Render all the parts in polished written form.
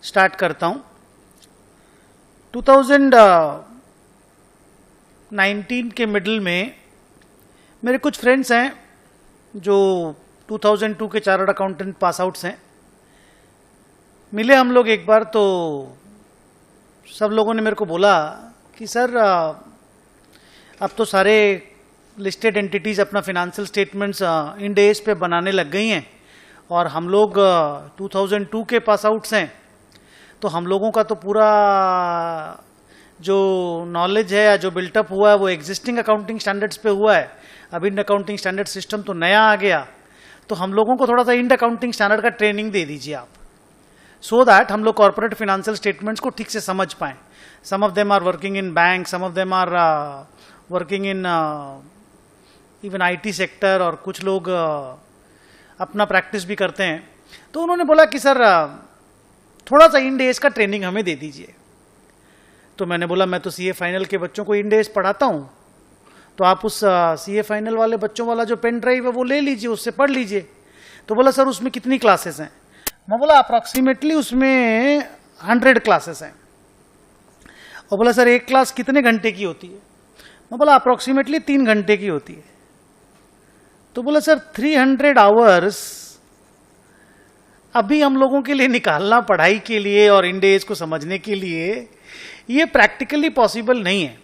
Start करता हूं। 2019 के मिडिल में मेरे कुछ फ्रेंड्स हैं जो 2002 के चार्टर्ड अकाउंटेंट पास आउट्स हैं। मिले हम लोग एक बार, तो सब लोगों ने मेरे को बोला कि सर अब तो सारे लिस्टेड एंटिटीज अपना फिनेंशियल स्टेटमेंट्स इंड एज पे बनाने लग गई हैं और हम लोग 2002 के पास आउट्स हैं, तो हम लोगों का तो पूरा जो नॉलेज है या जो बिल्टअप हुआ है वो एग्जिस्टिंग अकाउंटिंग स्टैंडर्ड्स पे हुआ है। अब इंड अकाउंटिंग स्टैंडर्ड सिस्टम तो नया आ गया, तो हम लोगों को थोड़ा सा इंड अकाउंटिंग स्टैंडर्ड का ट्रेनिंग दे दीजिए आप, सो दैट हम लोग कॉर्पोरेट फाइनेंशियल स्टेटमेंट्स को ठीक से समझ पाएं। Some of them are working in bank, some of them are working in even IT sector, और कुछ लोग अपना प्रैक्टिस भी करते हैं। तो उन्होंने बोला कि सर थोड़ा सा इंड एज का ट्रेनिंग हमें दे दीजिए। तो मैंने बोला मैं तो सीए फाइनल के बच्चों को इंड एज पढ़ाता हूं, तो आप उस सीए फाइनल वाले बच्चों वाला जो पेन ड्राइव है वो ले लीजिए, उससे पढ़ लीजिए। तो बोला सर उसमें कितनी क्लासेस हैं? मैं बोला अप्रॉक्सीमेटली उसमें 100 क्लासेस हैं। और बोला सर एक क्लास कितने घंटे की होती है? मैं बोला अप्रॉक्सीमेटली 3 घंटे की होती है। तो बोला सर 300 आवर्स अभी हम लोगों के लिए निकालना पढ़ाई के लिए और इंड एज को समझने के लिए ये प्रैक्टिकली पॉसिबल नहीं है।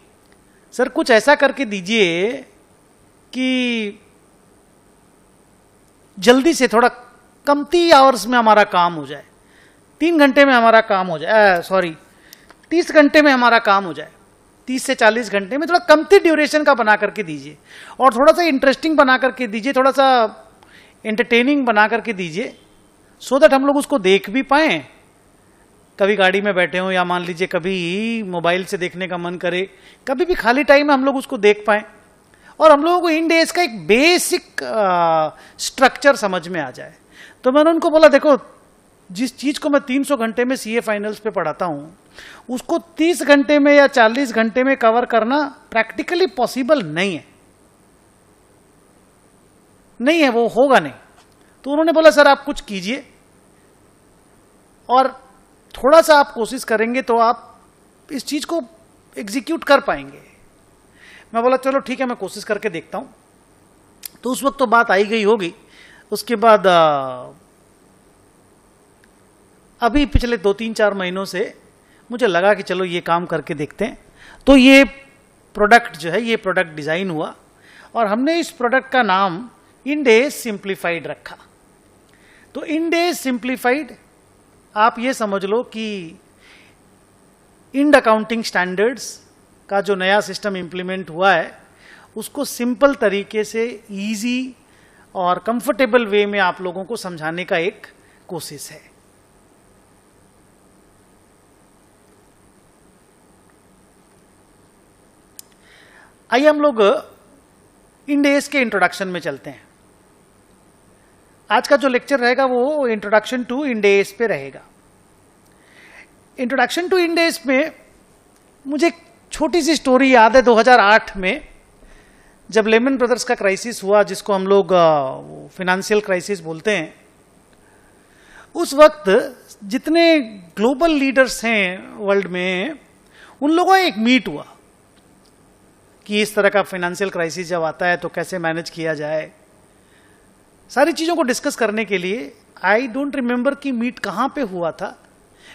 सर कुछ ऐसा करके दीजिए कि जल्दी से थोड़ा कमती आवर्स में हमारा काम हो जाए, 3 घंटे में हमारा काम हो जाए, 30 घंटे में हमारा काम हो जाए, 30 से 40 घंटे में, थोड़ा कमती ड्यूरेशन का बना करके दीजिए और थोड़ा सा इंटरेस्टिंग बना करके दीजिए, थोड़ा सा एंटरटेनिंग बना करके दीजिए, सो दैट हम लोग उसको देख भी पाएं। कभी गाड़ी में बैठे हो या मान लीजिए कभी मोबाइल से देखने का मन करे, कभी भी खाली टाइम में हम लोग उसको देख पाएं और हम लोगों को इंड एज का एक बेसिक स्ट्रक्चर समझ में आ जाए। तो मैंने उनको बोला देखो, जिस चीज को मैं 300 घंटे में सीए फाइनल्स पे पढ़ाता हूं, उसको 30 घंटे में या 40 घंटे में कवर करना प्रैक्टिकली पॉसिबल नहीं है, वो होगा नहीं। तो उन्होंने बोला सर आप कुछ कीजिए और थोड़ा सा आप कोशिश करेंगे तो आप इस चीज को एग्जीक्यूट कर पाएंगे। मैं बोला चलो ठीक है, मैं कोशिश करके देखता हूं। तो उस वक्त तो बात आई गई होगी। उसके बाद अभी पिछले 2-3-4 महीनों से मुझे लगा कि चलो ये काम करके देखते हैं। तो ये प्रोडक्ट जो है, ये प्रोडक्ट डिजाइन हुआ और हमने इस प्रोडक्ट का नाम इंड एज सिंप्लीफाइड रखा। तो इंड एज सिंप्लीफाइड आप ये समझ लो कि इंड अकाउंटिंग स्टैंडर्ड्स का जो नया सिस्टम इंप्लीमेंट हुआ है उसको सिंपल तरीके से इजी और कंफर्टेबल वे में आप लोगों को समझाने का एक कोशिश है। आइए हम लोग इंड एज के इंट्रोडक्शन में चलते हैं। आज का जो लेक्चर रहेगा वो इंट्रोडक्शन टू इंड एज पे रहेगा। इंट्रोडक्शन टू इंड एज में मुझे एक छोटी सी स्टोरी याद है। 2008 में जब लेमन ब्रदर्स का क्राइसिस हुआ, जिसको हम लोग फाइनेंशियल क्राइसिस बोलते हैं, उस वक्त जितने ग्लोबल लीडर्स हैं वर्ल्ड में, उन लोगों का एक मीट हुआ कि इस तरह का फाइनेंशियल क्राइसिस जब आता है तो कैसे मैनेज किया जाए। सारी चीजों को डिस्कस करने के लिए आई डोंट रिमेंबर कि मीट कहां पे हुआ था,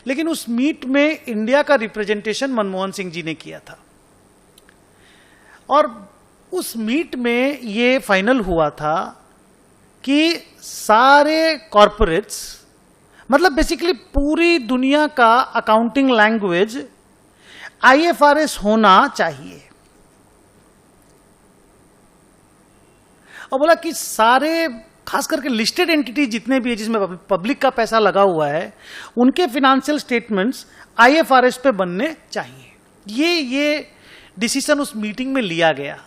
लेकिन उस मीट में इंडिया का रिप्रेजेंटेशन मनमोहन सिंह जी ने किया था और उस मीट में ये फाइनल हुआ था कि सारे कॉर्पोरेट्स, मतलब बेसिकली पूरी दुनिया का अकाउंटिंग लैंग्वेज आईएफआरएस होना चाहिए। और बोला कि सारे, खास करके लिस्टेड एंटिटी जितने भी है जिसमें पब्लिक का पैसा लगा हुआ है, उनके फिनेंशियल स्टेटमेंट्स आईएफआरएस पे बनने चाहिए। ये डिसीजन उस मीटिंग में लिया गया।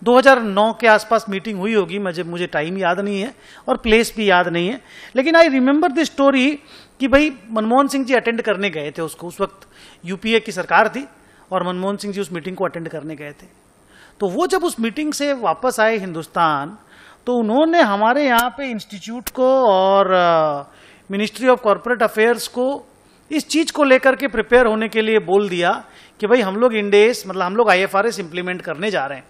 2009 के आसपास मीटिंग हुई होगी, मुझे टाइम याद नहीं है और प्लेस भी याद नहीं है, लेकिन आई रिमेंबर द स्टोरी कि भाई मनमोहन सिंह जी अटेंड करने गए थे उसको। उस वक्त यूपीए की सरकार थी और मनमोहन सिंह जी उस मीटिंग को अटेंड करने गए थे। तो वो जब उस मीटिंग से वापस आए हिंदुस्तान, तो उन्होंने हमारे यहाँ पे इंस्टीट्यूट को और मिनिस्ट्री ऑफ कॉर्पोरेट अफेयर्स को इस चीज को लेकर के प्रिपेयर होने के लिए बोल दिया कि भाई हम लोग इंडेस मतलब हम लोग IFRS इंप्लीमेंट करने जा रहे हैं,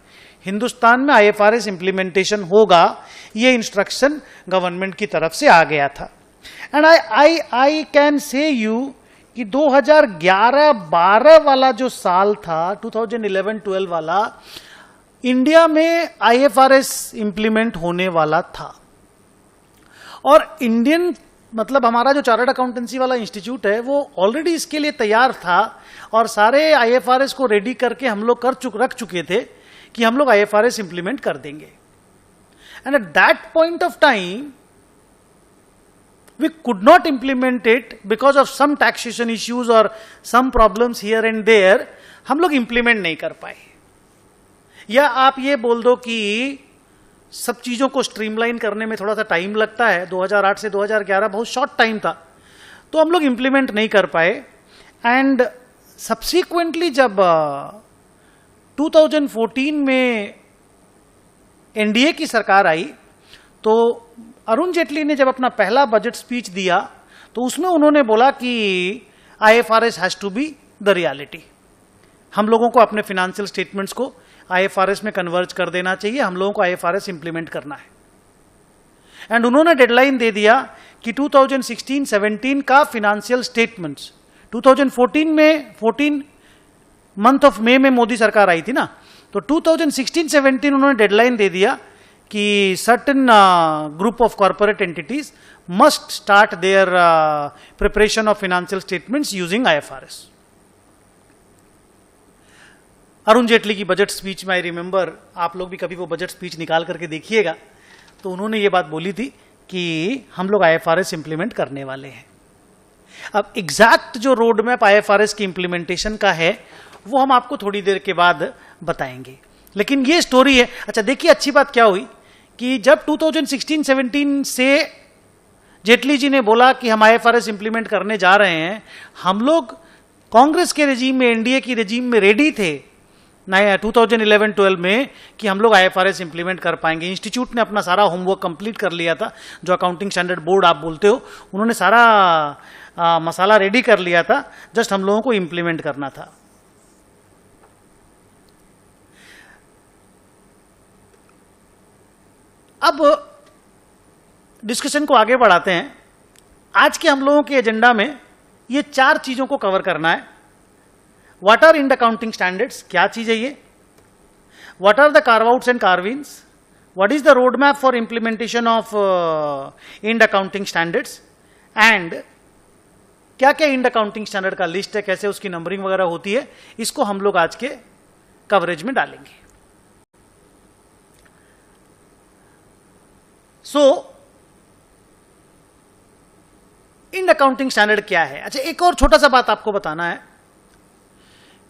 हिंदुस्तान में IFRS इंप्लीमेंटेशन होगा, ये इंस्ट्रक्शन गवर्नमेंट की तरफ से आ गया था। And I can say you कि 2011-12 वाला जो साल था, 2011-12 वाला, इंडिया में IFRS इंप्लीमेंट होने वाला था। और इंडियन मतलब हमारा जो चार्टर्ड अकाउंटेंसी वाला इंस्टीट्यूट है वो ऑलरेडी इसके लिए तैयार था और सारे IFRS को रेडी करके हम लोग रख चुके थे कि हम लोग IFRS इंप्लीमेंट कर देंगे। And at that point of time we could not implement it because of some taxation issues or some problems here and there, हम लोग implement नहीं कर पाए। या आप ये बोल दो कि सब चीजों को स्ट्रीमलाइन करने में थोड़ा सा टाइम लगता है, 2008 से 2011 बहुत शॉर्ट टाइम था, तो हम लोग इंप्लीमेंट नहीं कर पाए। एंड सब्सिक्वेंटली जब 2014 में NDA की सरकार आई तो अरुण जेटली ने जब अपना पहला बजट स्पीच दिया तो उसमें उन्होंने बोला कि IFRS has to be the reality, हम लोगों को अपने फाइनेंशियल स्टेटमेंट्स को IFRS में कन्वर्ज कर देना चाहिए, हम लोगों को IFRS इंप्लीमेंट करना है। एंड उन्होंने डेडलाइन दे दिया कि 2016-17 का फाइनेंशियल स्टेटमेंट्स, 2014 में 14 मंथ ऑफ मे में मोदी सरकार आई थी ना, तो 2016-17 उन्होंने डेडलाइन दे दिया कि certain group of corporate entities must start their preparation of financial statements using IFRS। Arun Jaitley की बजट स्पीच में आई रिमेंबर, आप लोग भी कभी वो बजट स्पीच निकाल करके देखिएगा, तो उन्होंने ये बात बोली थी कि हम लोग IFRS इंप्लीमेंट करने वाले हैं। अब एग्जैक्ट जो रोड मैप IFRS की इंप्लीमेंटेशन का है वो हम आपको थोड़ी देर के बाद बताएंगे, लेकिन ये स्टोरी है। अच्छा देखिए, अच्छी बात क्या हुई कि जब 2016-17 से जेटली जी ने बोला कि हम IFRS इंप्लीमेंट करने जा रहे हैं, हम लोग कांग्रेस के रेजीम में, NDA की रेजीम में रेडी थे 2011-12 में कि हम लोग IFRS इंप्लीमेंट कर पाएंगे। इंस्टीट्यूट ने अपना सारा होमवर्क कंप्लीट कर लिया था, जो अकाउंटिंग स्टैंडर्ड बोर्ड आप बोलते हो, उन्होंने सारा मसाला रेडी कर लिया था, जस्ट हम लोगों को इंप्लीमेंट करना था। अब डिस्कशन को आगे बढ़ाते हैं। आज के हम लोगों के एजेंडा में ये 4 चीजों को कवर करना है। What are Ind accounting standards, क्या चीज है ये, what are the carve outs and carvings, what is the road map for implementation of Ind accounting standards, and क्या क्या इंड अकाउंटिंग स्टैंडर्ड का लिस्ट है, कैसे उसकी नंबरिंग वगैरह होती है, इसको हम लोग आज के कवरेज में डालेंगे। सो इंड अकाउंटिंग स्टैंडर्ड क्या है। अच्छा, एक और छोटा सा बात आपको बताना है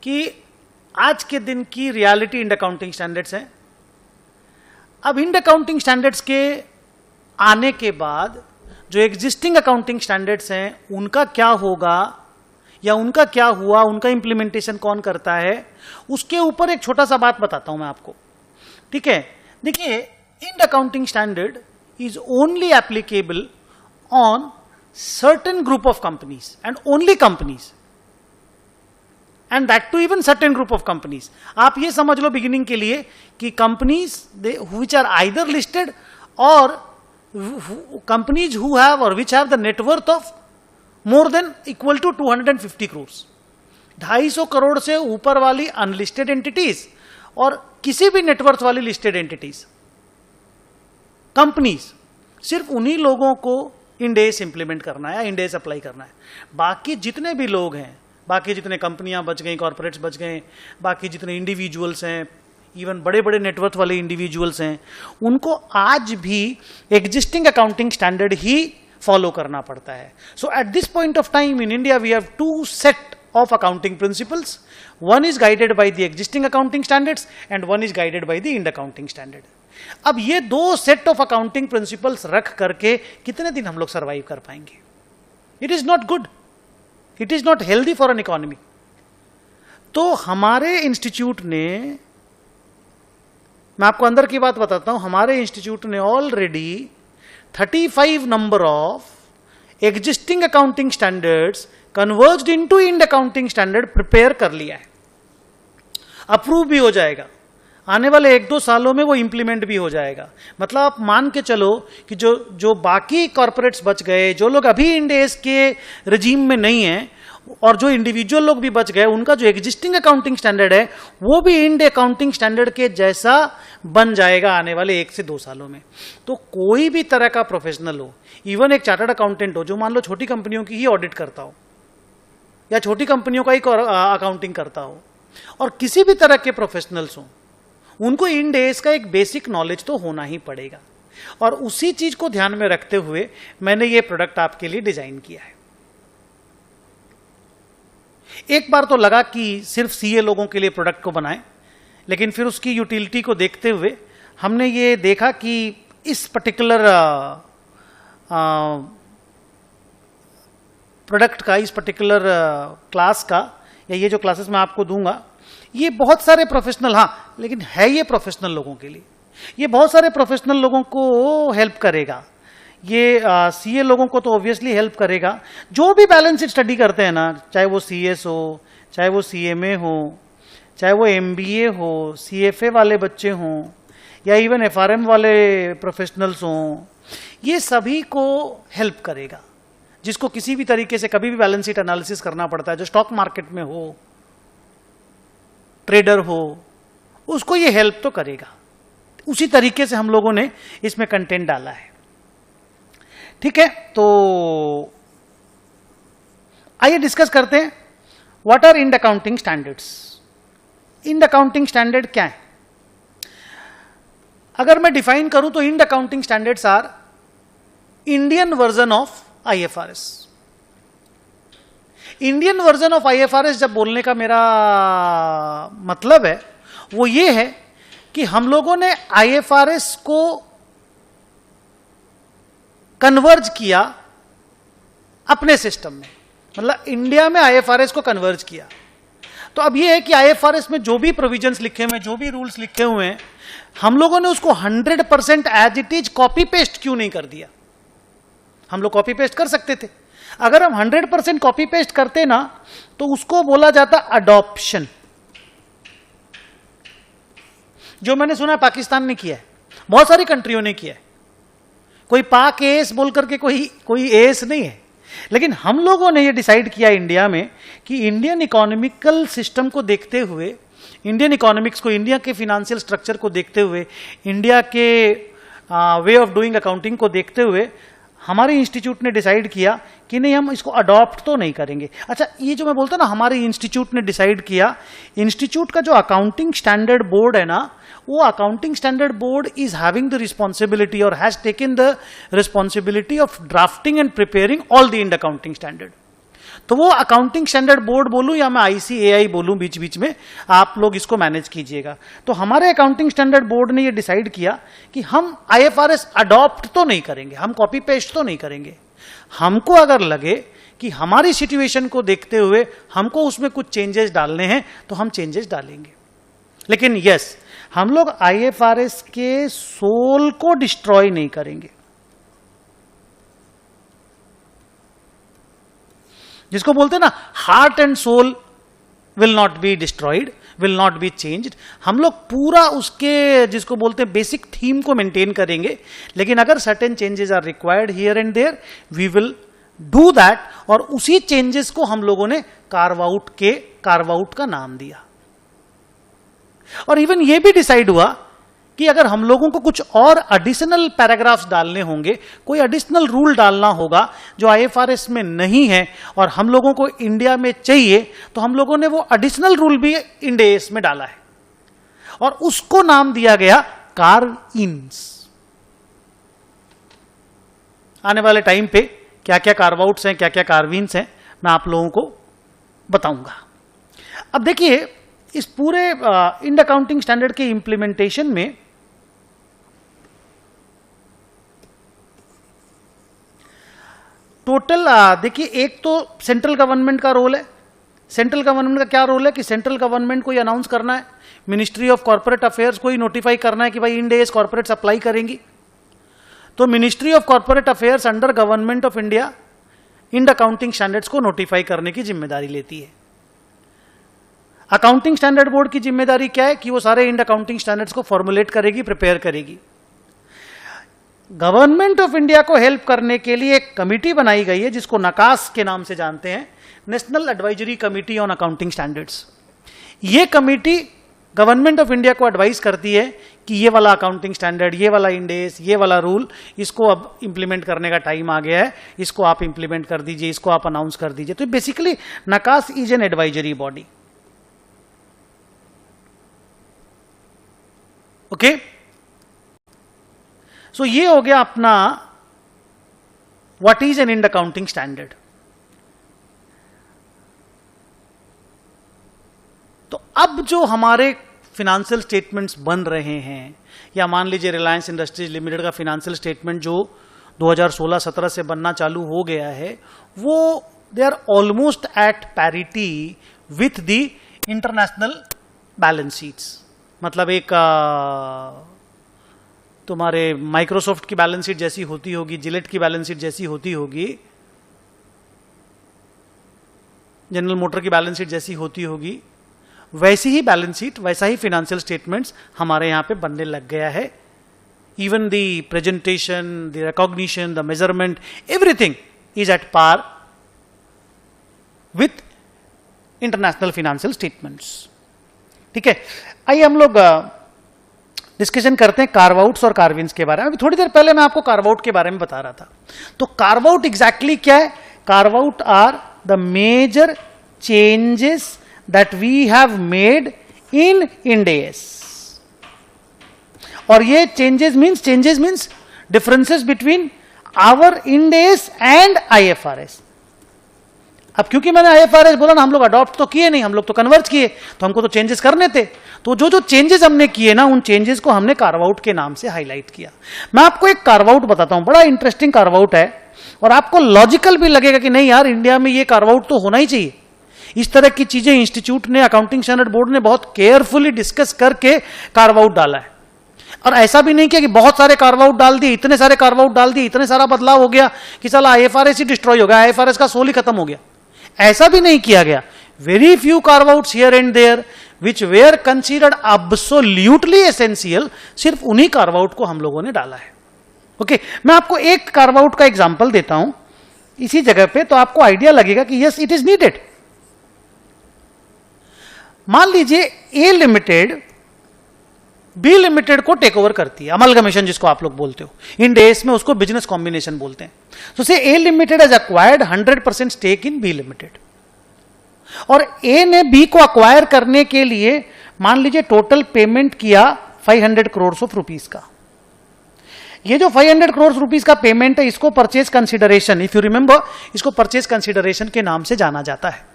कि आज के दिन की रियलिटी इंड अकाउंटिंग स्टैंडर्ड्स हैं। अब इंड अकाउंटिंग स्टैंडर्ड्स के आने के बाद जो एग्जिस्टिंग अकाउंटिंग स्टैंडर्ड्स हैं उनका क्या होगा या उनका क्या हुआ, उनका इंप्लीमेंटेशन कौन करता है, उसके ऊपर एक छोटा सा बात बताता हूं मैं आपको, ठीक है। देखिए, Ind accounting standard is only applicable on certain group of companies and only companies, and that too even certain group of companies। आप ये समझ लो बिगिनिंग के लिए कि companies which are either listed or companies who have or which have the net worth of more than equal to 250 crores, 250 crore से ऊपर वाली unlisted entities और किसी भी नेटवर्थ वाली लिस्टेड एंटिटीज, कंपनीज, सिर्फ उन्हीं लोगों को इंडेस इंप्लीमेंट करना है या इंडेस अप्लाई करना है। बाकी जितने भी लोग हैं, बाकी जितने कंपनियां बच गई, कॉर्पोरेट्स बच गए, बाकी जितने इंडिविजुअल्स हैं, इवन बड़े बड़े नेटवर्थ वाले इंडिविजुअल्स हैं, उनको आज भी एग्जिस्टिंग अकाउंटिंग स्टैंडर्ड ही फॉलो करना पड़ता है। So at this point of time in India we have 2 set of accounting principles. One is guided by the existing accounting standards and one is guided by the Ind accounting standard. अब ये 2 set of accounting principles रख करके कितने दिन हम लोग survive कर पाएंगे? It is not good, it is not healthy for an economy. तो हमारे इंस्टीट्यूट ने, मैं आपको अंदर की बात बताता हूं, हमारे इंस्टीट्यूट ने already 35 number of existing accounting standards converged into Ind accounting standard prepare कर लिया है, अप्रूव भी हो जाएगा, आने वाले 1-2 सालों में वो इंप्लीमेंट भी हो जाएगा। मतलब आप मान के चलो कि जो बाकी कॉर्पोरेट्स बच गए, जो लोग अभी इंड एस के रजीम में नहीं है और जो इंडिविजुअल लोग भी बच गए, उनका जो एग्जिस्टिंग अकाउंटिंग स्टैंडर्ड है वो भी इंड अकाउंटिंग स्टैंडर्ड के जैसा बन जाएगा आने वाले 1 से 2 सालों में। तो कोई भी तरह का प्रोफेशनल हो, इवन एक चार्टर्ड अकाउंटेंट हो जो मान लो छोटी कंपनियों की ही ऑडिट करता हो या छोटी कंपनियों का ही अकाउंटिंग करता हो, और किसी भी तरह के प्रोफेशनल्स हों, उनको इंड एस का एक बेसिक नॉलेज तो होना ही पड़ेगा। और उसी चीज को ध्यान में रखते हुए मैंने ये प्रोडक्ट आपके लिए डिजाइन किया है। एक बार तो लगा कि सिर्फ सीए लोगों के लिए प्रोडक्ट को बनाएं, लेकिन फिर उसकी यूटिलिटी को देखते हुए हमने ये देखा कि इस पर्टिकुलर प्रोडक्ट का, इस पर्टिकुलर क्लास का, या ये जो क्लासेस मैं आपको दूंगा, ये बहुत सारे प्रोफेशनल, हाँ लेकिन है ये प्रोफेशनल लोगों के लिए, ये बहुत सारे प्रोफेशनल लोगों को हेल्प करेगा। ये सीए लोगों को तो ऑब्वियसली हेल्प करेगा, जो भी बैलेंस शीट स्टडी करते हैं ना, चाहे वो सीएस हो, चाहे वो सीएमए हो, चाहे वो एमबीए हो, सीएफए वाले बच्चे हों, या इवन एफआरएम वाले प्रोफेशनल्स हों, ये सभी को हेल्प करेगा। जिसको किसी भी तरीके से कभी भी बैलेंस शीट एनालिसिस करना पड़ता है, जो स्टॉक मार्केट में हो, ट्रेडर हो, उसको ये हेल्प तो करेगा। उसी तरीके से हम लोगों ने इसमें कंटेंट डाला है। ठीक है, तो आइए डिस्कस करते हैं what are Ind accounting standards. Ind accounting standard क्या है? अगर मैं डिफाइन करूं तो Ind accounting standards are Indian version of IFRS. Indian version of IFRS जब बोलने का मेरा मतलब है वो ये है कि हम लोगों ने आईएफआरएस को कन्वर्ज किया अपने सिस्टम में, मतलब इंडिया में आईएफआरएस को कन्वर्ज किया। तो अब यह है कि आईएफआरएस में जो भी प्रोविजंस लिखे हुए हैं, जो भी रूल्स लिखे हुए हैं, हम लोगों ने उसको 100% as it is copy paste क्यों नहीं कर दिया? हम लोग कॉपी पेस्ट कर सकते थे। अगर हम 100% कॉपी पेस्ट करते ना तो उसको बोला जाता अडॉप्शन, जो मैंने सुना है पाकिस्तान ने किया है, बहुत सारी कंट्रियों ने किया है। कोई पाक एस बोल करके कोई एस नहीं है, लेकिन हम लोगों ने ये डिसाइड किया इंडिया में कि इंडियन इकोनॉमिकल सिस्टम को देखते हुए, इंडियन इकोनॉमिक्स को, इंडिया के फिनेंशियल स्ट्रक्चर को देखते हुए, इंडिया के वे ऑफ डूइंग अकाउंटिंग को देखते हुए हमारे इंस्टीट्यूट ने डिसाइड किया कि नहीं, हम इसको अडॉप्ट तो नहीं करेंगे। अच्छा, ये जो मैं बोलता ना हमारे इंस्टीट्यूट ने डिसाइड किया, इंस्टीट्यूट का जो अकाउंटिंग स्टैंडर्ड बोर्ड है ना, वो accounting standard board is having the responsibility और has taken the responsibility of drafting and preparing all the Ind accounting standard. तो वो अकाउंटिंग स्टैंडर्ड बोर्ड बोलूं या मैं आईसीएआई बोलूं, बीच बीच में आप लोग इसको मैनेज कीजिएगा। तो हमारे अकाउंटिंग स्टैंडर्ड बोर्ड ने ये डिसाइड किया कि हम आईएफआरएस अडॉप्ट तो नहीं करेंगे, हम कॉपी पेस्ट तो नहीं करेंगे। हमको अगर लगे कि हमारी सिचुएशन को देखते हुए हमको उसमें कुछ चेंजेस डालने हैं तो हम चेंजेस डालेंगे। लेकिन यस, हम लोग आईएफआरएस के सोल को डिस्ट्रॉय नहीं करेंगे। जिसको बोलते हैं ना, heart and soul will not be destroyed, will not be changed. हम लोग पूरा उसके, जिसको बोलते हैं बेसिक थीम को मेंटेन करेंगे, लेकिन अगर certain changes are required here and there, we will do that. और उसी चेंजेस को हम लोगों ने कार्व आउट का नाम दिया। और इवन ये भी डिसाइड हुआ कि अगर हम लोगों को कुछ और एडिशनल पैराग्राफ्स डालने होंगे, कोई एडिशनल रूल डालना होगा जो आईएफआरएस में नहीं है और हम लोगों को इंडिया में चाहिए, तो हम लोगों ने वो एडिशनल रूल भी इंड एस में डाला है और उसको नाम दिया गया कार्व इन्स। आने वाले टाइम पे क्या क्या कार्व आउट्स हैं, क्या क्या कार्व इन्स हैं, मैं आप लोगों को बताऊंगा। अब देखिए, इस पूरे इंड अकाउंटिंग स्टैंडर्ड के इंप्लीमेंटेशन में टोटल देखिए, एक तो सेंट्रल गवर्नमेंट का रोल है। सेंट्रल गवर्नमेंट का क्या रोल है कि सेंट्रल गवर्नमेंट को ये अनाउंस करना है, मिनिस्ट्री ऑफ कॉर्पोरेट अफेयर्स को ही नोटिफाई करना है कि भाई इंड एस कॉर्पोरेट्स अप्लाई करेंगी। तो ministry of corporate affairs under government of India Ind accounting standards को नोटिफाई करने की जिम्मेदारी लेती है। अकाउंटिंग स्टैंडर्ड बोर्ड की जिम्मेदारी क्या है कि वो सारे इंड अकाउंटिंग स्टैंडर्ड्स को फॉर्मुलेट करेगी, प्रिपेयर करेगी। गवर्नमेंट ऑफ इंडिया को हेल्प करने के लिए एक कमिटी बनाई गई है जिसको नकास के नाम से जानते हैं, national advisory committee on accounting standards. ये कमिटी गवर्नमेंट ऑफ इंडिया को एडवाइस करती है कि ये वाला अकाउंटिंग स्टैंडर्ड, ये वाला इंडेस, ये वाला रूल, इसको अब इंप्लीमेंट करने का टाइम आ गया है, इसको आप इंप्लीमेंट कर दीजिए, इसको आप अनाउंस कर दीजिए। तो basically NACAS is an advisory body. Okay, so ये हो गया अपना what is an Ind accounting standard. तो अब जो हमारे फिनेंशियल स्टेटमेंट्स बन रहे हैं, या मान लीजिए रिलायंस इंडस्ट्रीज लिमिटेड का फिनेंशियल स्टेटमेंट जो 2016-17 से बनना चालू हो गया है, वो they are almost at parity with the international balance sheets. मतलब एक तुम्हारे माइक्रोसॉफ्ट की बैलेंस शीट जैसी होती होगी, जिलेट की बैलेंस शीट जैसी होती होगी, जनरल मोटर की बैलेंस शीट जैसी होती होगी, वैसी ही बैलेंस शीट, वैसा ही फाइनेंशियल स्टेटमेंट्स हमारे यहां पे बनने लग गया है। Even the presentation, the recognition, the measurement, everything is at par with international financial statements. ठीक है, आइए हम लोग डिस्कशन करते हैं कार्व आउट्स और कार्विन्स के बारे में। अभी थोड़ी देर पहले मैं आपको कार्व आउट के बारे में बता रहा था। तो कार्व आउट एग्जैक्टली क्या है? Carve out are the major changes that we have made in Ind AS। और ये changes means differences between our Ind AS and IFRS। अब क्योंकि मैंने IFRS बोला ना, हम लोग अडॉप्ट तो किए नहीं, हम लोग तो कन्वर्ज किए, तो हमको तो चेंजेस करने थे। तो जो जो चेंजेस हमने किए ना, उन चेंजेस को हमने कार्व आउट के नाम से हाईलाइट किया। मैं आपको एक कार्व आउट बताता हूं, बड़ा इंटरेस्टिंग कार्व आउट है, और आपको लॉजिकल भी लगेगा कि नहीं यार, इंडिया में ये कार्व आउट तो होना ही चाहिए। इस तरह की चीजें इंस्टीट्यूट ने, अकाउंटिंग स्टैंडर्ड बोर्ड ने बहुत केयरफुली डिस्कस करके कार्व आउट डाला है। और ऐसा भी नहीं किया कि बहुत सारे कार्व आउट डाल दिए, इतने सारे कार्व आउट डाल दिए, इतने सारा बदलाव हो गया कि चला IFRS ही डिस्ट्रॉय हो गया, IFRS का सोल ही खत्म हो गया। ऐसा भी नहीं किया गया। Very few carve outs here and there which were considered absolutely essential, सिर्फ उन्हीं कार्व आउट को हम लोगों ने डाला है। ओके, मैं आपको एक कार्व आउट का एग्जांपल देता हूं इसी जगह पे, तो आपको आइडिया लगेगा कि यस इट इज नीडेड। मान लीजिए ए लिमिटेड बी लिमिटेड को टेक ओवर करती है, अमलगमेशन जिसको आप लोग बोलते हो, इंड एस में उसको बिजनेस कॉम्बिनेशन बोलते हैं। तो say A limited has acquired 100% stake in B limited, और ए ने बी को अक्वायर करने के लिए मान लीजिए टोटल पेमेंट किया 500 करोड़ ऑफ रुपीस का। ये जो 500 करोड़ रुपीस का पेमेंट है, इसको purchase consideration, if you remember, इसको परचेज कंसिडरेशन के नाम से जाना जाता है।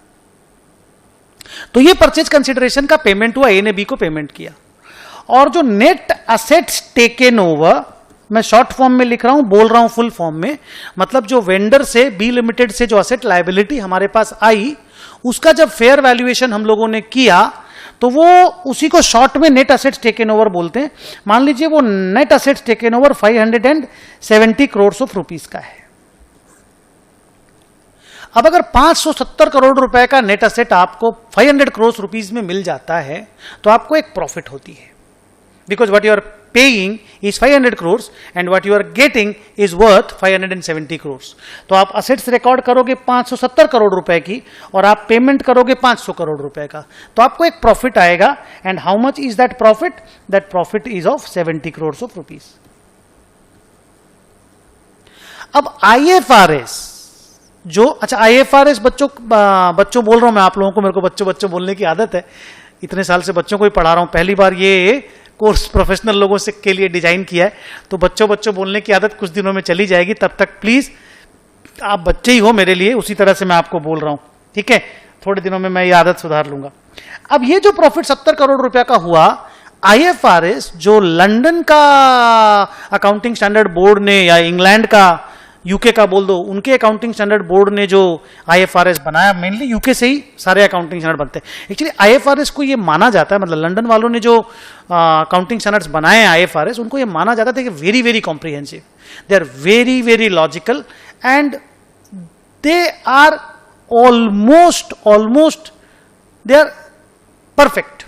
तो ये परचेज कंसिडरेशन का पेमेंट हुआ, ए ने बी को पेमेंट किया, और जो नेट असेट्स टेकन ओवर, मैं शॉर्ट फॉर्म में लिख रहा हूं, बोल रहा हूं फुल फॉर्म में, मतलब जो वेंडर से, बी लिमिटेड से जो असेट लायबिलिटी हमारे पास आई, उसका जब फेयर वैल्यूएशन हम लोगों ने किया, तो वो उसी को शॉर्ट में नेट असेट्स टेकन ओवर बोलते हैं। मान लीजिए वो net assets taken over 570 crore of rupees का है। अब अगर 570 करोड़ रुपए का नेट असेट आपको 500 करोड़ रुपीस में मिल जाता है, तो आपको एक प्रॉफिट होती है, because what you are paying is 500 crore and what you are getting is worth 570 crore. तो आप असेट्स रिकॉर्ड करोगे 570 करोड़ रुपए की, और आप पेमेंट करोगे 500 करोड़ रुपए का, तो आपको एक प्रॉफिट आएगा। And how much is that profit? That profit is of 70 crore of rupees. अब IFRS जो, अच्छा IFRS बच्चों बोल रहा हूं मैं आप लोगों को, मेरे को बच्चों बोलने की आदत है, इतने साल से बच्चों को ही पढ़ा रहा हूं, पहली बार ये कोर्स प्रोफेशनल लोगों से के लिए डिजाइन किया है, तो बच्चों बोलने की आदत कुछ दिनों में चली जाएगी। तब तक प्लीज आप बच्चे ही हो मेरे लिए, उसी तरह से मैं आपको बोल रहा हूं, ठीक है? थोड़े दिनों में मैं ये आदत सुधार लूंगा। अब ये जो प्रॉफिट 70 करोड़ रुपया का हुआ, IFRS जो लंदन का अकाउंटिंग स्टैंडर्ड बोर्ड ने, या इंग्लैंड का, यूके का बोल दो, उनके अकाउंटिंग स्टैंडर्ड बोर्ड ने जो IFRS बनाया, मेनली यूके से ही सारे अकाउंटिंग स्टैंडर्ड बनते हैं। एक्चुअली IFRS को ये माना जाता है, मतलब लंदन वालों ने जो अकाउंटिंग स्टैंडर्ड्स बनाए हैं IFRS, उनको ये माना जाता है कि very very comprehensive, they are very very logical, and they are almost they are perfect.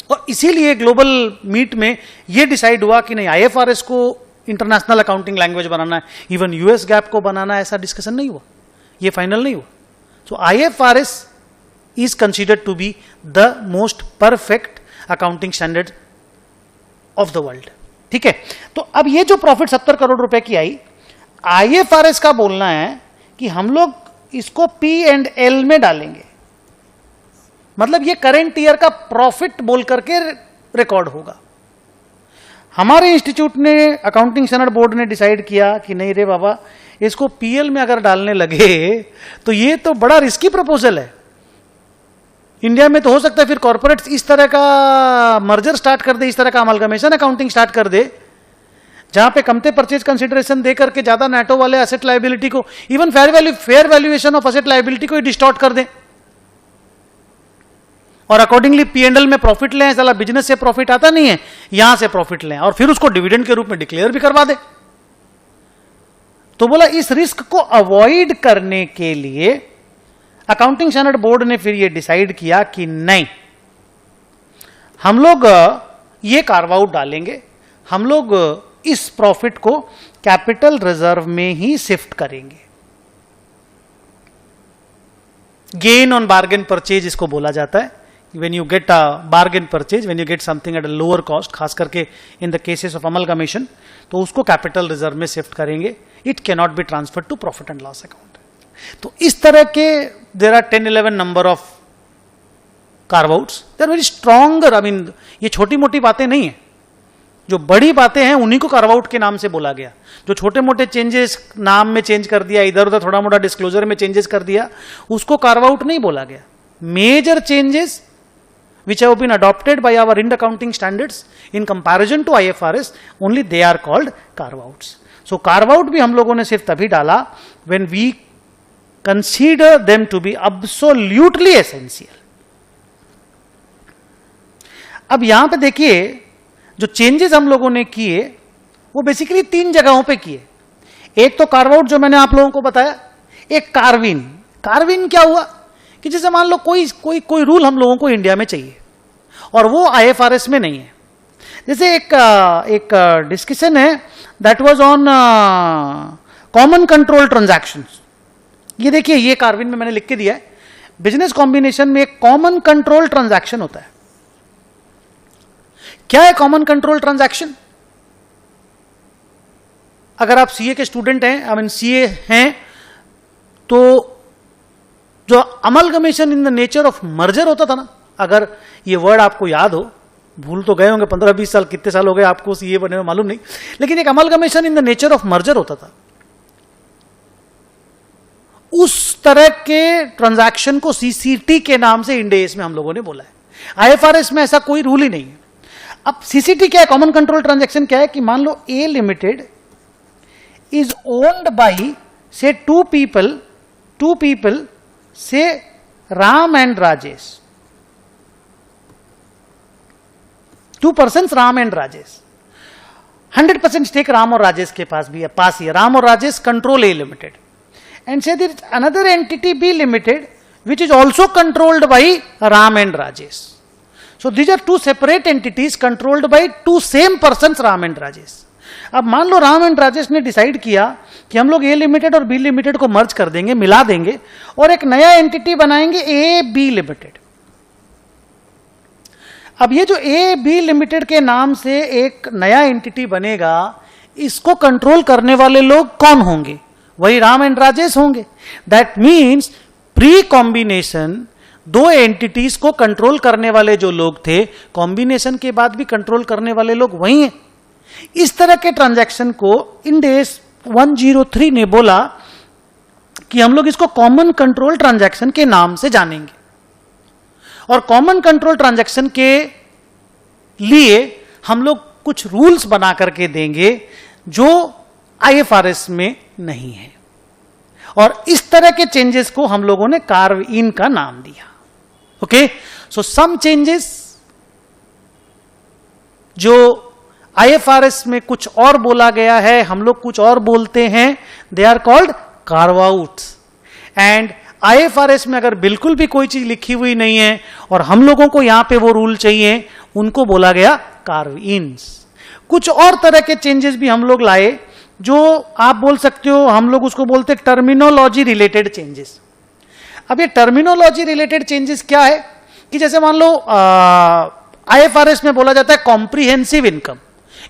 और इसीलिए ग्लोबल मीट में यह डिसाइड हुआ कि नहीं, आईएफआरएस को इंटरनेशनल अकाउंटिंग लैंग्वेज बनाना है, इवन यूएस गैप को बनाना है, ऐसा डिस्कशन नहीं हुआ, यह फाइनल नहीं हुआ। So IFRS is considered to be the most perfect accounting standard of the world. ठीक है, तो अब ये जो प्रॉफिट 70 करोड़ रुपए की आई, आईएफआरएस का बोलना है कि हम लोग इसको P&L में डालेंगे, मतलब ये करंट ईयर का प्रॉफिट बोल करके रिकॉर्ड होगा। हमारे इंस्टीट्यूट ने, अकाउंटिंग स्टैंडर्ड बोर्ड ने डिसाइड किया कि नहीं रे बाबा, इसको पीएल में अगर डालने लगे तो ये तो बड़ा रिस्की प्रपोजल है। इंडिया में तो हो सकता है फिर कॉर्पोरेट्स इस तरह का मर्जर स्टार्ट कर दे, इस तरह का अमलगमेशन अकाउंटिंग स्टार्ट कर दे, जहां पे कमते परचेज कंसिडरेशन दे करके ज्यादा नेटो वाले एसेट लायबिलिटी को, even fair valuation of asset liability को डिस्टॉर्ट कर दे और अकॉर्डिंगली P&L में प्रॉफिट लें। साला बिजनेस से प्रॉफिट आता नहीं है, यहां से प्रॉफिट लें और फिर उसको डिविडेंड के रूप में डिक्लेयर भी करवा दे। तो बोला इस रिस्क को अवॉइड करने के लिए अकाउंटिंग स्टैंडर्ड बोर्ड ने फिर ये डिसाइड किया कि नहीं, हम लोग ये कार्व आउट डालेंगे, हम लोग इस प्रॉफिट को कैपिटल रिजर्व में ही शिफ्ट करेंगे। गेन ऑन बार्गेन परचेज इसको बोला जाता है। When you get a bargain purchase, when you get something at a lower cost, खास करके in the cases of amalgamation, तो उसको कैपिटल रिजर्व में शिफ्ट करेंगे। It cannot be transferred to profit and loss account। तो इस तरह के there are 10-11 number of carve outs। They are very stronger। I mean, ये छोटी मोटी बातें नहीं है, जो बड़ी बातें हैं उन्हीं को कार्व आउट के नाम से बोला गया। जो छोटे मोटे चेंजेस नाम में चेंज कर दिया, इधर उधर थोड़ा मोटा डिस्क्लोजर में चेंजेस कर दिया, उसको कार्व आउट नहीं बोला गया। Major changes which have been adopted by our Ind accounting standards in comparison to IFRS, only they are called carve outs। So carve out भी हम लोगों ने सिर्फ तभी डाला when we consider them to be absolutely essential। अब यहां पे देखिए, जो चेंजेस हम लोगों ने किए वो बेसिकली 3 जगहों पे किए। एक तो कार्व आउट जो मैंने आप लोगों को बताया, एक कार्विन। कार्विन क्या हुआ कि जैसे मान लो कोई रूल हम लोगों को इंडिया में चाहिए और वो आईएफआरएस में नहीं है। जैसे एक डिस्कशन है that was on common control transactions. ये देखिए, ये कार्विन में मैंने लिख के दिया है, बिजनेस कॉम्बिनेशन में एक कॉमन कंट्रोल ट्रांजैक्शन होता है। क्या है कॉमन कंट्रोल ट्रांजैक्शन? अगर आप सीए के स्टूडेंट हैं, आई मीन सीए हैं, तो जो amalgamation in the nature of merger होता था ना, अगर ये वर्ड आपको याद हो, भूल तो गए होंगे, 15-20 साल, कितने साल हो गए आपको सीए बने हुए मालूम नहीं, लेकिन एक amalgamation in the nature of merger होता था। उस तरह के ट्रांजैक्शन को सीसीटी के नाम से इंड एस में हम लोगों ने बोला है। आईएफआरएस में ऐसा कोई रूल ही नहीं है। अब सीसीटी क्या है, कॉमन कंट्रोल ट्रांजैक्शन क्या है कि मान लो A limited is owned by say two people say Ram and Rajesh, 2 persons Ram and Rajesh, 100% stake Ram और राजेश के पास भी है, पास ही है। राम और Rajesh control A limited and say there is another entity B limited which is also controlled by Ram and Rajesh. So these are 2 separate entities controlled by 2 same persons Ram and Rajesh. अब मान लो Ram and Rajesh ने decide किया कि हम लोग ए लिमिटेड और बी लिमिटेड को मर्ज कर देंगे, मिला देंगे और एक नया एंटिटी बनाएंगे ए बी लिमिटेड। अब ये जो ए बी लिमिटेड के नाम से एक नया एंटिटी बनेगा, इसको कंट्रोल करने वाले लोग कौन होंगे? वही राम एंड राजेश होंगे। That means pre combination 2 entities को कंट्रोल करने वाले जो लोग थे, कॉम्बिनेशन के बाद भी कंट्रोल करने वाले लोग वही हैं। इस तरह के ट्रांजैक्शन को इंड एस 103 ने बोला कि हम लोग इसको कॉमन कंट्रोल ट्रांजैक्शन के नाम से जानेंगे और कॉमन कंट्रोल ट्रांजैक्शन के लिए हम लोग कुछ रूल्स बना करके देंगे जो आईएफआरएस में नहीं है। और इस तरह के चेंजेस को हम लोगों ने कार्व इन का नाम दिया। ओके, सो सम चेंजेस जो आईएफआरएस में कुछ और बोला गया है, हम लोग कुछ और बोलते हैं, they are called carve outs. And IFRS में अगर बिल्कुल भी कोई चीज लिखी हुई नहीं है और हम लोगों को यहां पे वो रूल चाहिए, उनको बोला गया कार्व इन्स। कुछ और तरह के चेंजेस भी हम लोग लाए, जो आप बोल सकते हो, हम लोग उसको बोलते हैं टर्मिनोलॉजी रिलेटेड चेंजेस। अब ये टर्मिनोलॉजी रिलेटेड चेंजेस क्या है कि जैसे मान लो IFRS में बोला जाता है कॉम्प्रिहेंसिव इनकम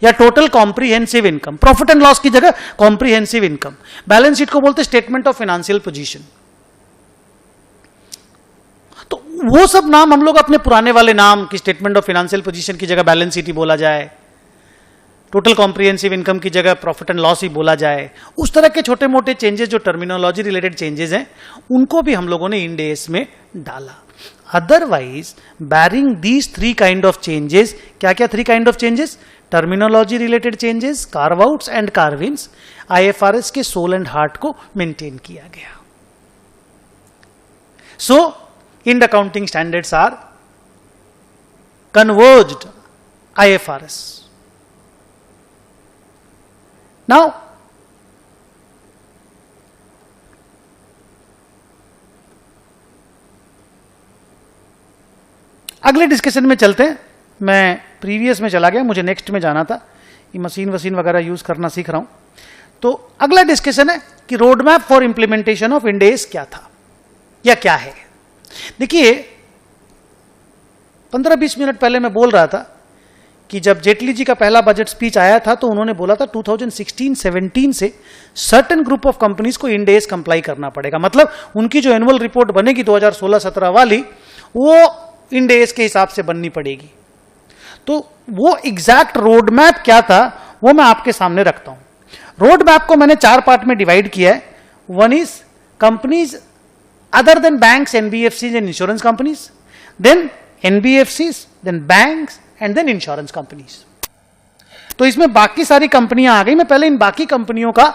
या total comprehensive income, profit and loss की जगह कॉम्प्रिहेंसिव इनकम। बैलेंस शीट को बोलते हैं स्टेटमेंट ऑफ फाइनेंशियल पोजीशन। तो वो सब नाम हम लोग अपने पुराने वाले नाम की स्टेटमेंट ऑफ फाइनेंशियल पोजीशन की जगह बैलेंस शीट ही बोला जाए, टोटल कॉम्प्रिहेंसिव इनकम की जगह प्रॉफिट एंड लॉस ही बोला जाए। उस तरह के छोटे मोटे चेंजेस जो टर्मिनोलॉजी रिलेटेड चेंजेस हैं, उनको भी हम लोगों ने इंड एस में डाला। Otherwise barring these 3 kind of changes, क्या क्या 3 kind of changes? Terminology related changes, carve outs and carve ins, IFRS के सोल एंड हार्ट को मेंटेन किया गया। So Ind accounting standards are converged IFRS। Now अगले discussion में चलते हैं। मैं प्रीवियस में चला गया, मुझे नेक्स्ट में जाना था, ये मशीन वसीन वगैरह यूज करना सीख रहा हूं। तो अगला डिस्कशन है कि road map for implementation of end S क्या था या क्या है। देखिए 15-20 मिनट पहले मैं बोल रहा था कि जब जेटली जी का पहला बजट स्पीच आया था तो उन्होंने बोला था 2016-17 से सर्टेन ग्रुप ऑफ कंपनीज को इंड एस कंप्लाई करना पड़ेगा। मतलब उनकी जो एनुअल रिपोर्ट बनेगी 2016-17 वाली, वो इंड एस के हिसाब से बननी पड़ेगी। तो वो एग्जैक्ट रोड मैप क्या था वो मैं आपके सामने रखता हूं। रोड मैप को मैंने 4 पार्ट में डिवाइड किया है। One is companies other than banks, NBFCs and insurance companies, then NBFCs, then banks and then insurance companies. तो इसमें बाकी सारी कंपनियां आ गई। मैं पहले इन बाकी कंपनियों का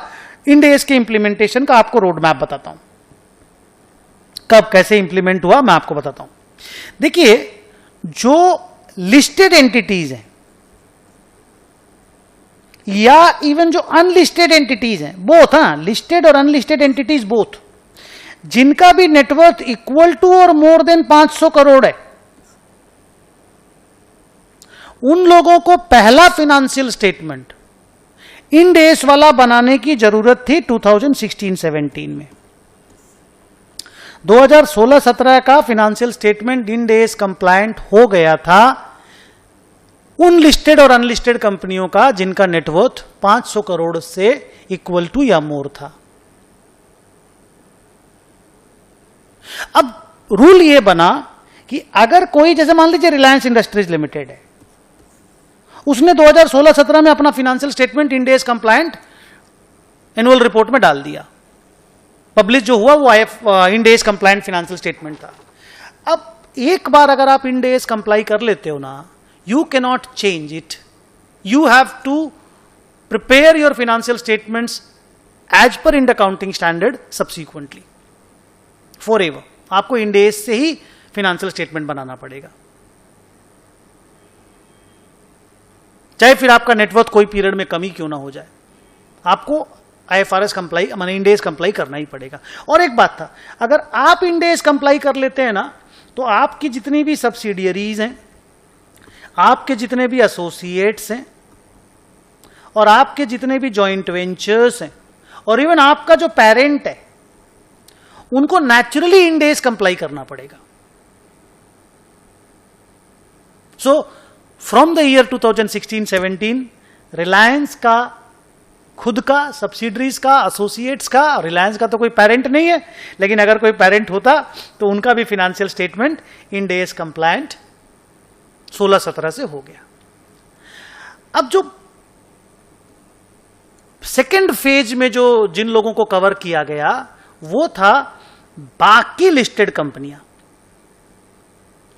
इंड एस के इंप्लीमेंटेशन का आपको रोड मैप बताता हूं, कब कैसे इंप्लीमेंट हुआ मैं आपको बताता हूं। देखिए जो लिस्टेड एंटिटीज हैं या इवन जो अनलिस्टेड एंटिटीज हैं, बोथ, लिस्टेड और अनलिस्टेड एंटिटीज बोथ, जिनका भी नेटवर्थ इक्वल टू और मोर देन 500 करोड़ है, उन लोगों को पहला फाइनेंशियल स्टेटमेंट इंड एस वाला बनाने की जरूरत थी 2016-17 में। 2016-17 का financial statement end S compliant हो गया था उन लिस्टेड और अनलिस्टेड कंपनियों का जिनका नेटवर्थ 500 करोड़ से इक्वल टू या मोर था। अब रूल यह बना कि अगर कोई, जैसे मान लीजिए रिलायंस इंडस्ट्रीज लिमिटेड है, उसने 2016-17 में अपना financial statement end S compliant annual report में डाल दिया, पब्लिश जो हुआ वो end S compliant financial statement था। अब एक बार अगर आप इंड एस कंप्लाई कर लेते हो ना, you cannot change it. You have to prepare your financial statements as per Ind accounting standard subsequently. Forever. आपको इंड एस से ही फाइनेंशियल स्टेटमेंट बनाना पड़ेगा, चाहे फिर आपका नेटवर्थ कोई पीरियड में कमी क्यों ना हो जाए, आपको IFRS कंप्लाई माने इंड एस कंप्लाई करना ही पड़ेगा। और एक बात था, अगर आप इंड एस कंप्लाई कर लेते हैं ना, तो आपकी जितनी भी सब्सिडियरीज हैं, आपके जितने भी एसोसिएट्स हैं और आपके जितने भी जॉइंट वेंचर्स हैं और इवन आपका जो पेरेंट है, उनको नेचुरली इंड एस कंप्लाई करना पड़ेगा। So from the year 2016-17 Reliance का खुद का, सब्सिडरीज का, एसोसिएट्स का, रिलायंस का तो कोई पेरेंट नहीं है, लेकिन अगर कोई पेरेंट होता तो उनका भी financial statement end S compliant 16-17 से हो गया। अब जो सेकेंड फेज में जो जिन लोगों को कवर किया गया वो था बाकी लिस्टेड कंपनियां।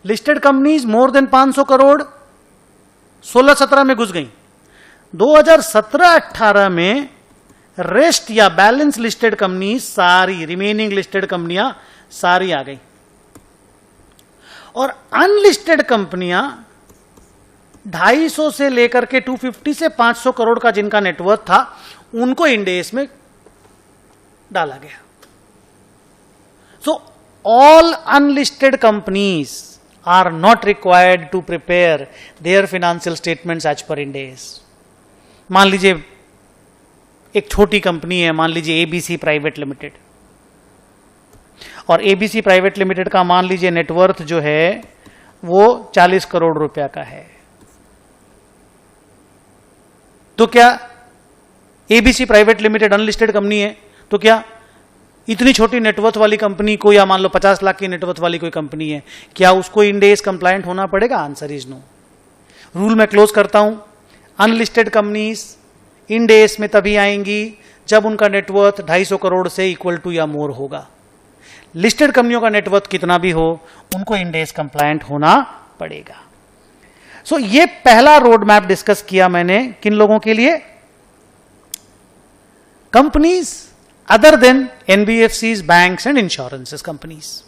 Listed companies more than 500 crore 16-17 में घुस गई। 2017-18 में रेस्ट या बैलेंस लिस्टेड कंपनी सारी, रिमेनिंग लिस्टेड कंपनियां सारी आ गई और अनलिस्टेड कंपनियां 250 से लेकर के 250 से 500 करोड़ का जिनका नेटवर्थ था, उनको इंड एस में डाला गया. So all unlisted companies are not required to prepare their financial statements as per Ind AS. मान लीजिए एक छोटी कंपनी है, मान लीजिए ABC प्राइवेट लिमिटेड, और ABC प्राइवेट लिमिटेड का मान लीजिए नेटवर्थ जो है वो 40 करोड़ रुपया का है. तो क्या ABC private limited unlisted company है, तो क्या इतनी छोटी नेटवर्थ वाली कंपनी को, या मान लो 50 लाख की नेटवर्थ वाली कोई कंपनी है, क्या उसको इंड AS कंप्लायंट होना पड़ेगा? Answer is no. रूल मैं क्लोज करता हूं. अनलिस्टेड कंपनीज इंड AS में तभी आएंगी जब उनका नेटवर्थ 250 करोड़ से इक्वल टू या मोर होगा. लिस्टेड कंपनियों का नेटवर्थ कितना भी हो, उनको इंड AS कंप्लायंट होना पड़ेगा. सो ये पहला रोड मैप डिस्कस किया मैंने किन लोगों के लिए? Companies other then NBFCs, banks and insurances companies.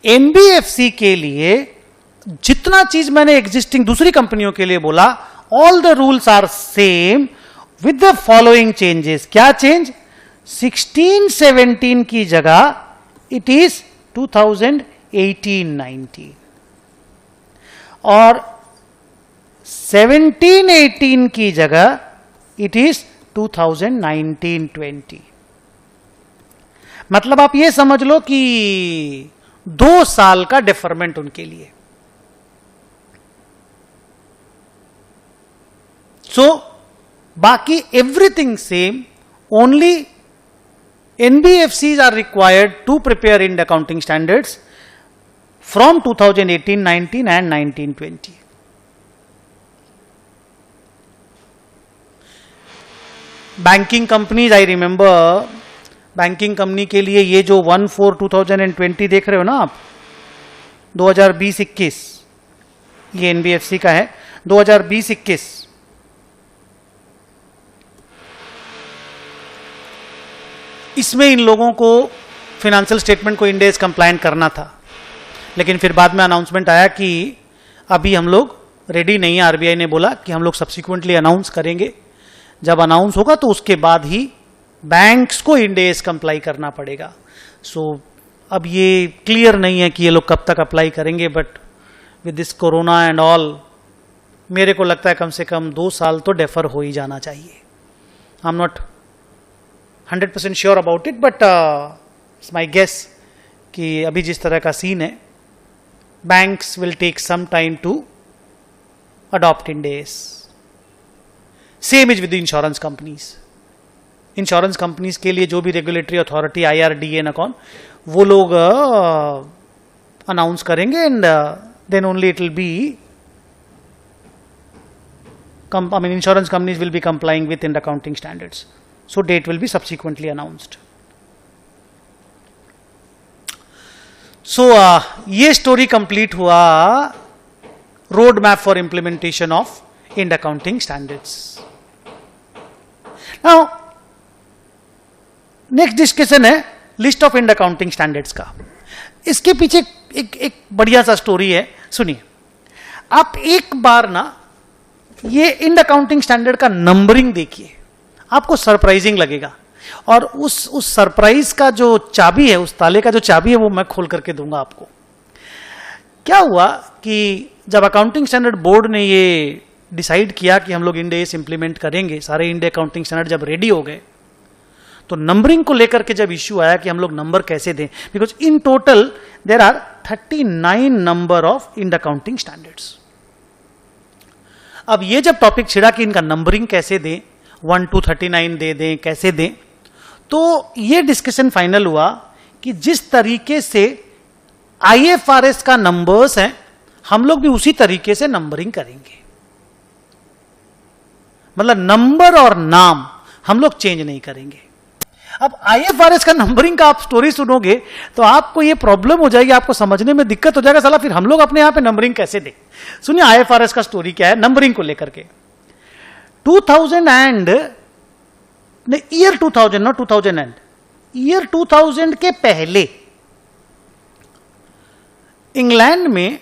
NBFC के लिए जितना चीज मैंने एग्जिस्टिंग दूसरी कंपनियों के लिए बोला, all the rules are same with the following changes. क्या चेंज? 16-17 की जगह इट इज 2018-19, और 17-18 की जगह इट इज 2019-20. मतलब आप ये समझ लो कि 2 साल का डिफरमेंट उनके लिए. सो बाकी everything same, only NBFCs are required to prepare IND accounting standards from 2018-19 and 19-20. Banking companies, I remember banking company के लिए ये जो 1/4/2020 देख रहे हो ना आप, 2020-21, ये NBFC का है. 2020-21 इसमें इन लोगों को फाइनेंशियल स्टेटमेंट को इंड AS कंप्लायंट करना था, लेकिन फिर बाद में अनाउंसमेंट आया कि अभी हम लोग रेडी नहीं है. RBI ने बोला कि हम लोग सब्सिक्वेंटली अनाउंस करेंगे. जब अनाउंस होगा तो उसके बाद ही बैंक्स को इंड AS कंप्लाई करना पड़ेगा. सो अब ये क्लियर नहीं है कि ये लोग कब तक अप्लाई करेंगे, but with this corona and all मेरे को लगता है कम से कम 2 साल तो डेफर हो ही जाना चाहिए. I am not 100% sure about it, but it's my guess कि अभी जिस तरह का सीन है, banks will take some time to adopt Ind AS. Same is with insurance companies. Insurance companies के लिए जो भी रेगुलेटरी अथॉरिटी IRDA नकॉन, वो लोग अनाउंस करेंगे, and then only it will be, I mean insurance companies will be complying with IND accounting standards. So date will be subsequently announced. So ये story complete हुआ road map for implementation of IND accounting standards. Now next discussion है list of IND accounting standards का. इसके पीछे एक बढ़िया सा story है, सुनिए. आप एक बार ना ये IND accounting standard का नंबरिंग देखिए, आपको सरप्राइजिंग लगेगा. और उस सरप्राइज का जो चाबी है, उस ताले का जो चाबी है, वो मैं खोल करके दूंगा आपको. क्या हुआ कि जब अकाउंटिंग स्टैंडर्ड बोर्ड ने ये डिसाइड किया कि हम लोग IND AS इंप्लीमेंट करेंगे, सारे IND accounting स्टैंडर्ड जब रेडी हो गए, तो नंबरिंग को लेकर के जब इश्यू आया कि हम लोग नंबर कैसे दें, because in total there are 39 number of IND accounting standards. अब ये जब टॉपिक छिड़ा कि इनका नंबरिंग कैसे दें, 1 to 39 दे दें, कैसे दें, तो ये डिस्कशन फाइनल हुआ कि जिस तरीके से IFRS का नंबर्स हैं, हम लोग भी उसी तरीके से नंबरिंग करेंगे. मतलब नंबर और नाम हम लोग चेंज नहीं करेंगे. अब IFRS का नंबरिंग का आप स्टोरी सुनोगे तो आपको ये प्रॉब्लम हो जाएगी, आपको समझने में दिक्कत हो जाएगा, साला फिर हम लोग अपने यहां पे नंबरिंग कैसे दें. सुनिए IFRS का स्टोरी क्या है नंबरिंग को लेकर के. 2000 के पहले इंग्लैंड में,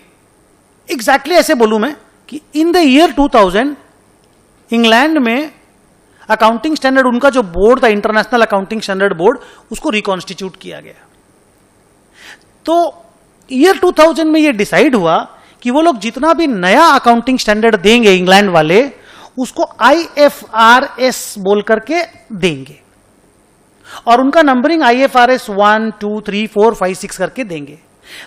एग्जैक्टली ऐसे बोलूं मैं कि इन द ईयर 2000 इंग्लैंड में अकाउंटिंग स्टैंडर्ड, उनका जो बोर्ड था इंटरनेशनल अकाउंटिंग स्टैंडर्ड बोर्ड, उसको रिकॉन्स्टिट्यूट किया गया। तो ईयर 2000 में ये डिसाइड हुआ कि वो लोग जितना भी नया अकाउंटिंग स्टैंडर्ड देंगे इंग्लैंड वाले, उसको IFRS बोल करके देंगे, और उनका नंबरिंग IFRS 1, 2, 3, 4, 5, 6 करके देंगे।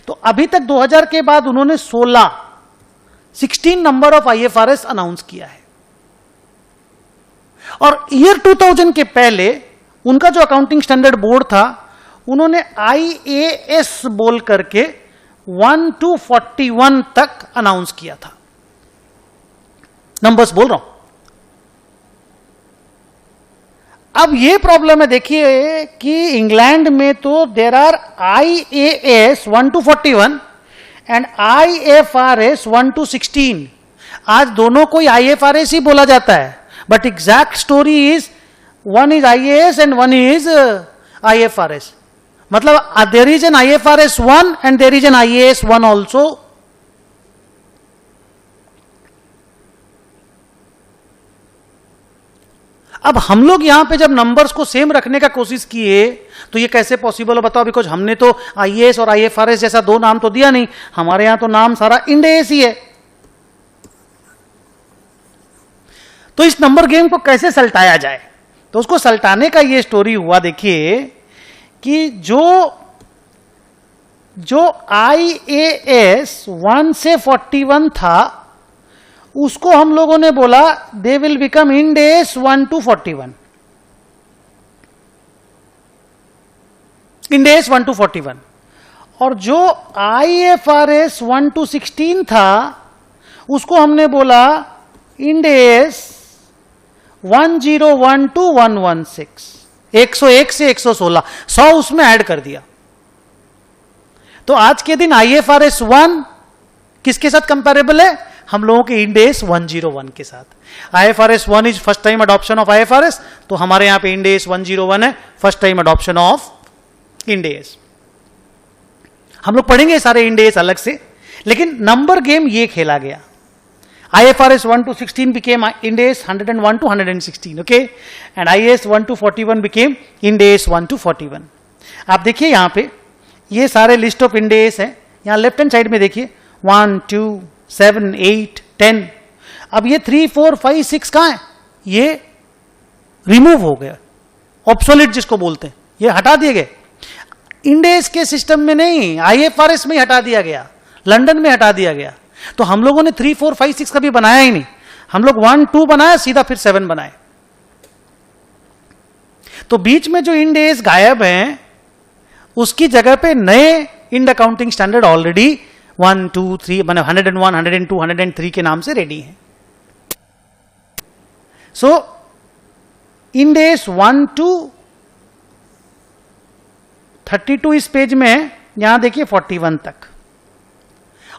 तो अभी तक 2000 के बाद उन्होंने 16 नंबर ऑफ IFRS अनाउंस किया है। और ईयर 2000 के पहले उनका जो अकाउंटिंग स्टैंडर्ड बोर्ड था, उन्होंने IAS बोल करके 1 to 41 तक अनाउंस किया था। नंबर्स बोल रहा हूं। अब ये प्रॉब्लम है, देखिए कि इंग्लैंड में तो there are IAS 1 to 41 and IFRS 1 to 16। आज दोनों को IFRS ही बोला जाता है, but exact story is one is IAS and one is IFRS। मतलब there is an IFRS 1 and there is an IAS 1 also. अब हम लोग यहां पे जब नंबर्स को सेम रखने का कोशिश किए तो ये कैसे पॉसिबल हो बताओ? बिकॉज हमने तो IAS और IFRS जैसा दो नाम तो दिया नहीं, हमारे यहां तो नाम सारा इंड AS ही है। तो इस नंबर गेम को कैसे सल्टाया जाए? तो उसको सल्टाने का ये स्टोरी हुआ, देखिए कि जो IAS 1 से 41 था, उसको हम लोगों ने बोला they will become Ind AS 1 to 41। इंड AS 1 to 41। और जो IFRS 1 to 16 था, उसको हमने बोला इंड AS 101 to 116। 101 से 116, 100 उसमें ऐड कर दिया। तो आज के दिन IFRS 1 किसके साथ कंपेरेबल है? हम लोगों के इंड AS 101 के साथ। IFRS 1 is first time adoption of IFRS, तो हमारे यहां पे इंड AS 101 है, first time adoption of Ind AS। हम लोग पढ़ेंगे सारे इंड AS अलग से, लेकिन नंबर गेम ये खेला गया। IFRS 1 to 16 became Ind AS 101 to 116, okay? And IAS 1 to 41 became Ind AS 1 to 41. आप देखिए यहां पे ये सारे लिस्ट ऑफ Ind AS हैं। यहां लेफ्ट हैंड साइड में देखिए 1, 2, 7, 8, 10। अब ये 3, 4, 5, 6 कहां है? ये रिमूव हो गया, ऑब्सोलीट जिसको बोलते हैं, ये हटा दिए गए। Ind AS के सिस्टम में नहीं, IFRS में ही हटा दिया गया, लंदन में हटा दिया गया। तो हम लोगों ने 3, 4, 5, 6 कभी बनाया ही नहीं। हम लोग 1, 2 बनाया, सीधा फिर 7 बनाए। तो बीच में जो इंड AS गायब हैं, उसकी जगह पे नए इंड अकाउंटिंग स्टैंडर्ड ऑलरेडी 1, 2, 3 मतलब 101, 102, 103 के नाम से रेडी है। सो इंड AS 1 to 32 इस पेज में है, यहां देखिए 41 तक,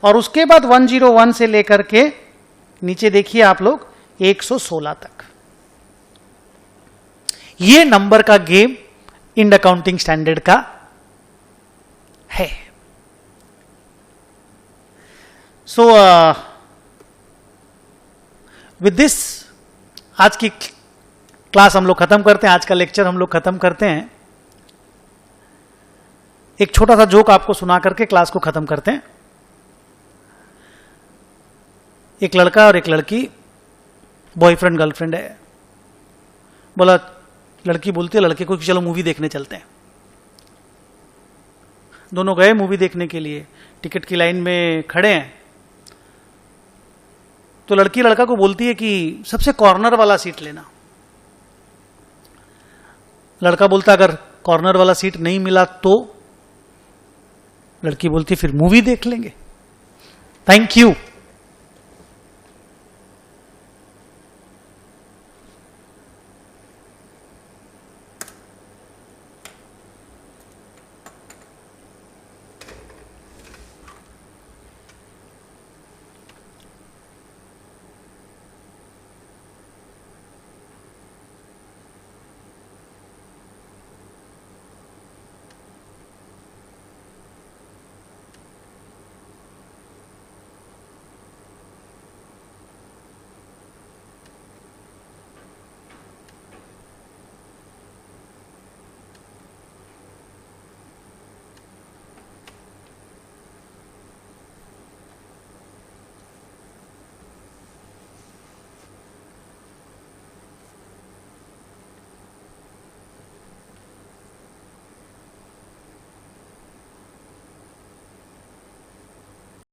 और उसके बाद 101 से लेकर के नीचे देखिए आप लोग 116 तक। ये नंबर का गेम इंड अकाउंटिंग स्टैंडर्ड का है। सो विद दिस आज की क्लास हम लोग खत्म करते हैं, आज का लेक्चर हम लोग खत्म करते हैं। एक छोटा सा जोक आपको सुना करके क्लास को खत्म करते हैं। एक लड़का और एक लड़की, बॉयफ्रेंड गर्लफ्रेंड है। बोला, लड़की बोलती है लड़के को कि चलो मूवी देखने चलते हैं। दोनों गए मूवी देखने के लिए, टिकट की लाइन में खड़े हैं। तो लड़की लड़का को बोलती है कि सबसे कॉर्नर वाला सीट लेना। लड़का बोलता अगर कॉर्नर वाला सीट नहीं मिला तो? लड़की बोलती फिर मूवी देख लेंगे। Thank you.